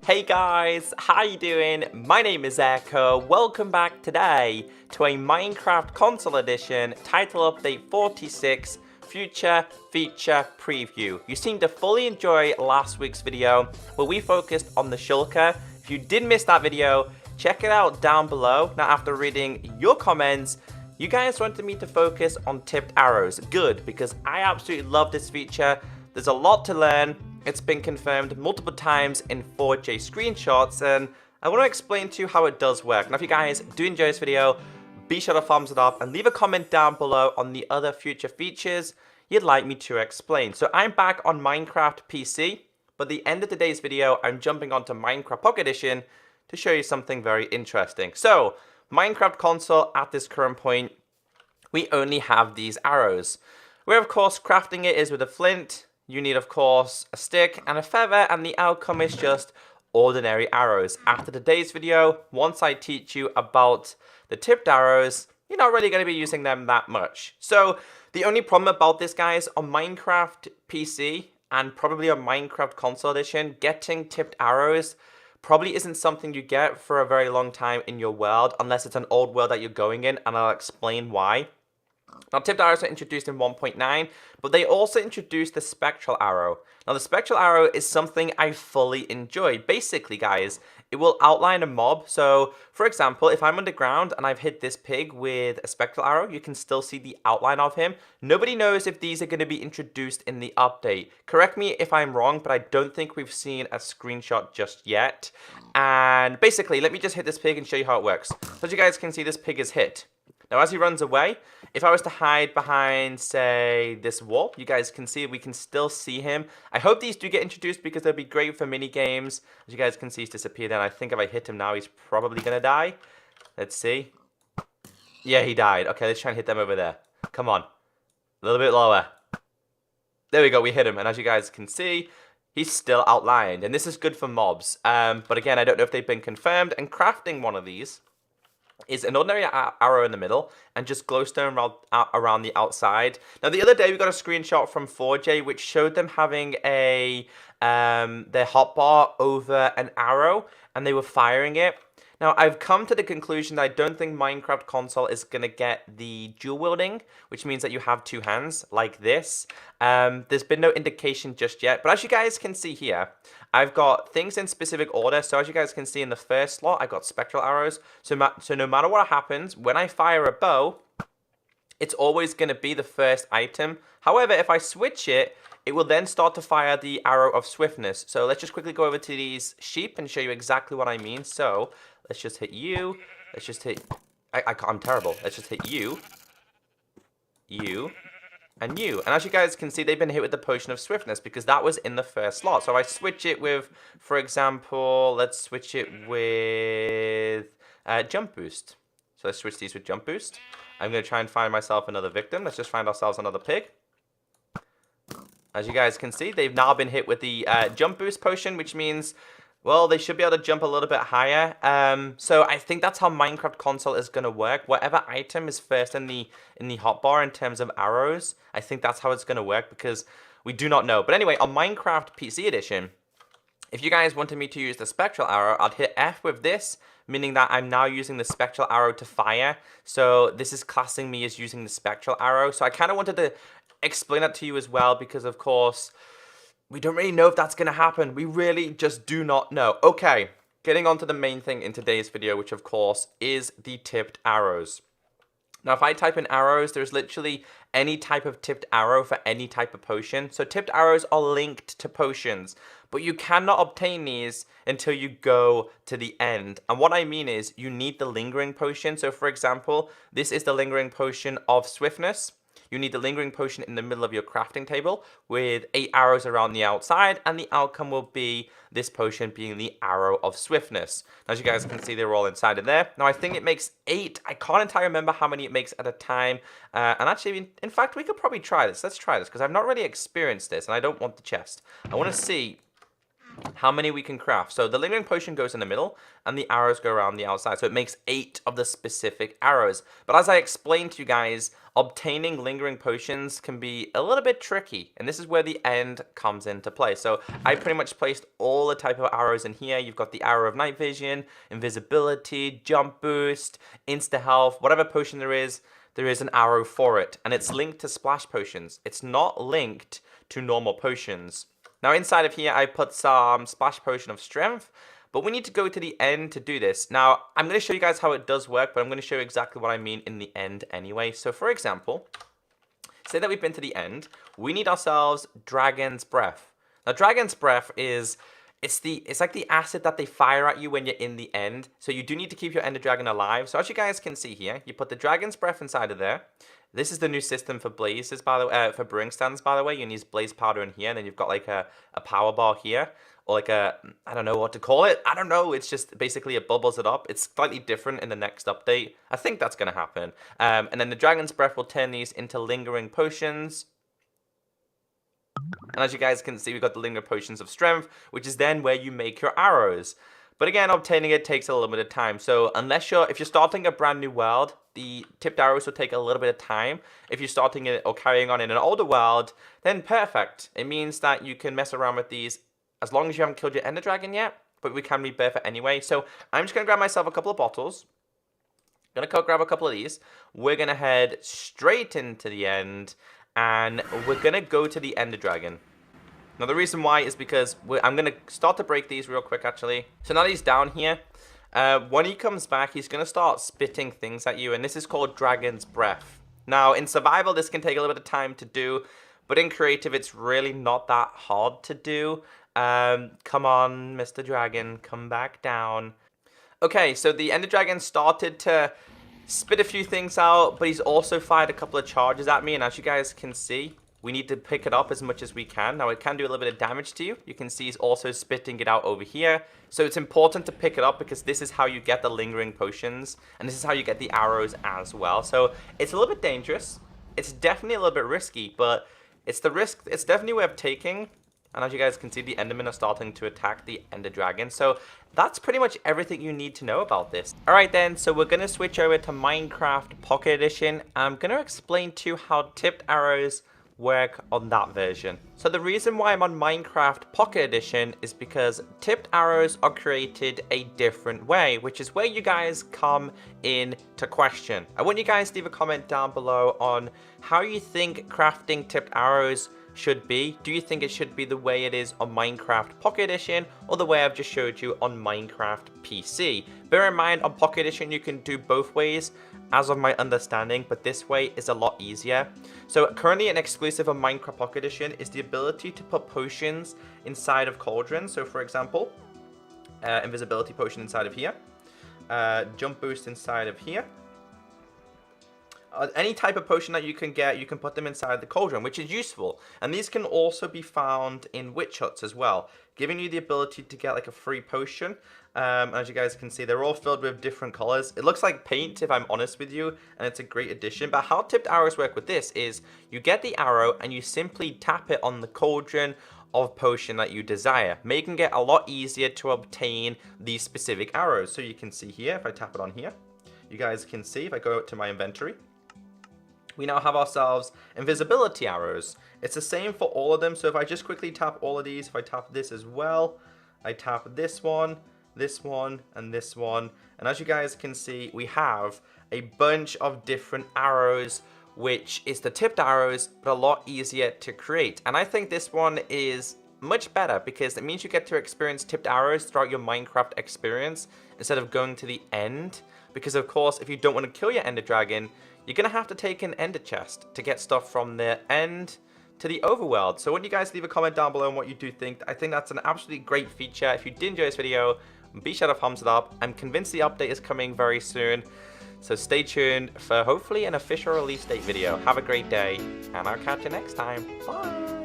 Hey guys, how you doing? My name is Echo. Welcome back today to a Minecraft Console Edition Title Update 46 Future Feature Preview. You seemed to fully enjoy last week's video where we focused on the shulker. If you did miss that video, check it out down below. Now after reading your comments, you guys wanted me to focus on tipped arrows. Good, because I absolutely love this feature. There's a lot to learn. It's been confirmed multiple times in 4J screenshots, and I want to explain to you how it does work. Now, if you guys do enjoy this video, be sure to thumbs it up and leave a comment down below on the other future features you'd like me to explain. So I'm back on Minecraft PC, but at the end of today's video, I'm jumping onto Minecraft Pocket Edition to show you something very interesting. So, Minecraft console at this current point, we only have these arrows. Where, of course, crafting it is with a flint. You need, of course, a stick and a feather, and the outcome is just ordinary arrows. After today's video, once I teach you about the tipped arrows, you're not really going to be using them that much. So, the only problem about this, guys, on Minecraft PC and probably on Minecraft Console Edition, getting tipped arrows probably isn't something you get for a very long time in your world, unless it's an old world that you're going in, and I'll explain why. Now, tipped arrows were introduced in 1.9, but they also introduced the Spectral arrow. Now, the Spectral arrow is something I fully enjoy. Basically, guys, it will outline a mob. So, for example, if I'm underground and I've hit this pig with a Spectral arrow, you can still see the outline of him. Nobody knows if these are going to be introduced in the update. Correct me if I'm wrong, but I don't think we've seen a screenshot just yet. And basically, let me just hit this pig and show you how it works. So as you guys can see, this pig is hit. Now, as he runs away, if I was to hide behind, say, this wall, you guys can see we can still see him. I hope these do get introduced because they'll be great for mini games. As you guys can see, he's disappeared. And I think if I hit him now, he's probably going to die. Let's see. Yeah, he died. Okay, let's try and hit them over there. Come on. A little bit lower. There we go. We hit him. And as you guys can see, he's still outlined. And this is good for mobs. But again, I don't know if they've been confirmed. And crafting one of these is an ordinary arrow in the middle and just glowstone around the outside. Now, the other day we got a screenshot from 4J which showed them having their hotbar over an arrow and they were firing it. Now, I've come to the conclusion that I don't think Minecraft Console is going to get the dual wielding, which means that you have two hands like this. There's been no indication just yet, but as you guys can see here, I've got things in specific order. So as you guys can see in the first slot, I've got spectral arrows. So no matter what happens, when I fire a bow, it's always going to be the first item. However, if I switch it, it will then start to fire the arrow of swiftness. So let's just quickly go over to these sheep and show you exactly what I mean. So let's just hit you. Let's just hit... I'm terrible. Let's just hit you. You. And you. And as you guys can see, they've been hit with the potion of swiftness because that was in the first slot. So if I switch it with, for example, let's switch it with jump boost. So let's switch these with jump boost. I'm going to try and find myself another victim. Let's just find ourselves another pig. As you guys can see, they've now been hit with the jump boost potion, which means, well, they should be able to jump a little bit higher. So I think that's how Minecraft Console is going to work. Whatever item is first in the hotbar in terms of arrows, I think that's how it's going to work because we do not know. But anyway, on Minecraft PC Edition, if you guys wanted me to use the Spectral arrow, I'd hit F with this, meaning that I'm now using the Spectral arrow to fire. So this is classing me as using the Spectral arrow. So I kind of wanted to explain that to you as well because, of course, we don't really know if that's going to happen. We really just do not know. Okay, getting on to the main thing in today's video, which, of course, is the tipped arrows. Now, if I type in arrows, there's literally any type of tipped arrow for any type of potion. So tipped arrows are linked to potions, but you cannot obtain these until you go to the end. And what I mean is you need the lingering potion. So, for example, this is the lingering potion of swiftness. You need the lingering potion in the middle of your crafting table with 8 arrows around the outside, and the outcome will be this potion being the arrow of swiftness. As you guys can see, they're all inside of there. Now, I think it makes 8. I can't entirely remember how many it makes at a time. And actually, in fact, we could probably try this. Let's try this, because I've not really experienced this, and I don't want the chest. I want to see how many we can craft. So the lingering potion goes in the middle and the arrows go around the outside. So it makes 8 of the specific arrows. But as I explained to you guys, obtaining lingering potions can be a little bit tricky. And this is where the end comes into play. So I pretty much placed all the type of arrows in here. You've got the arrow of night vision, invisibility, jump boost, insta health, whatever potion there is an arrow for it. And it's linked to splash potions. It's not linked to normal potions. Now inside of here, I put some splash potion of strength, but we need to go to the end to do this. Now, I'm going to show you guys how it does work, but I'm going to show you exactly what I mean in the end anyway. So for example, say that we've been to the end, we need ourselves Dragon's Breath. Now Dragon's Breath is, it's like the acid that they fire at you when you're in the end. So you do need to keep your Ender Dragon alive. So as you guys can see here, you put the Dragon's Breath inside of there. This is the new system for blazes, by the way, for brewing stands, by the way. You can use blaze powder in here, and then you've got like a power bar here, or like a, I don't know what to call it. I don't know. It's just basically it bubbles it up. It's slightly different in the next update. I think that's going to happen. And then the Dragon's Breath will turn these into lingering potions. And as you guys can see, we've got the lingering potions of strength, which is then where you make your arrows. But again, obtaining it takes a little bit of time. So if you're starting a brand new world, the tipped arrows will take a little bit of time. If you're starting it or carrying on in an older world, then perfect. It means that you can mess around with these as long as you haven't killed your Ender Dragon yet, but we can rebirth it anyway. So I'm just going to grab myself a couple of bottles. I'm going to grab a couple of these. We're going to head straight into the end, and we're going to go to the Ender Dragon. Now the reason why is because I'm going to start to break these real quick actually. So now that he's down here, when he comes back, he's going to start spitting things at you, and this is called Dragon's Breath. Now in survival, this can take a little bit of time to do, but in creative, it's really not that hard to do. Come on, Mr. Dragon, come back down. Okay, so the Ender Dragon started to spit a few things out, but he's also fired a couple of charges at me, and as you guys can see, we need to pick it up as much as we can. Now, it can do a little bit of damage to you. You can see he's also spitting it out over here. So it's important to pick it up because this is how you get the lingering potions. And this is how you get the arrows as well. So it's a little bit dangerous. It's definitely a little bit risky, but it's the risk. It's definitely worth taking. And as you guys can see, the Endermen are starting to attack the Ender Dragon. So that's pretty much everything you need to know about this. Alright then, so we're going to switch over to Minecraft Pocket Edition. I'm going to explain to you how tipped arrows work on that version. So the reason why I'm on Minecraft Pocket Edition is because tipped arrows are created a different way, which is where you guys come in to question. I want you guys to leave a comment down below on how you think crafting tipped arrows should be. Do you think it should be the way it is on Minecraft Pocket Edition or the way I've just showed you on Minecraft PC? Bear in mind, on Pocket Edition you can do both ways as of my understanding, but this way is a lot easier. So currently an exclusive of Minecraft Pocket Edition is the ability to put potions inside of cauldrons. So for example, invisibility potion inside of here, jump boost inside of here. Any type of potion that you can get, you can put them inside the cauldron, which is useful. And these can also be found in witch huts as well, giving you the ability to get like a free potion. As you guys can see, they're all filled with different colors. It looks like paint, if I'm honest with you, and it's a great addition. But how tipped arrows work with this is you get the arrow and you simply tap it on the cauldron of potion that you desire, making it a lot easier to obtain these specific arrows. So you can see here, if I tap it on here, you guys can see if I go to my inventory, we now have ourselves invisibility arrows. It's the same for all of them. So if I just quickly tap all of these, if I tap this as well, I tap this one, and this one. And as you guys can see, we have a bunch of different arrows, which is the tipped arrows, but a lot easier to create. And I think this one is much better because it means you get to experience tipped arrows throughout your Minecraft experience instead of going to the end. Because of course, if you don't want to kill your Ender Dragon, you're going to have to take an Ender chest to get stuff from the end to the overworld. So I want you guys to leave a comment down below on what you do think. I think that's an absolutely great feature. If you did enjoy this video, be sure to thumbs it up. I'm convinced the update is coming very soon. So stay tuned for hopefully an official release date video. Have a great day, and I'll catch you next time. Bye!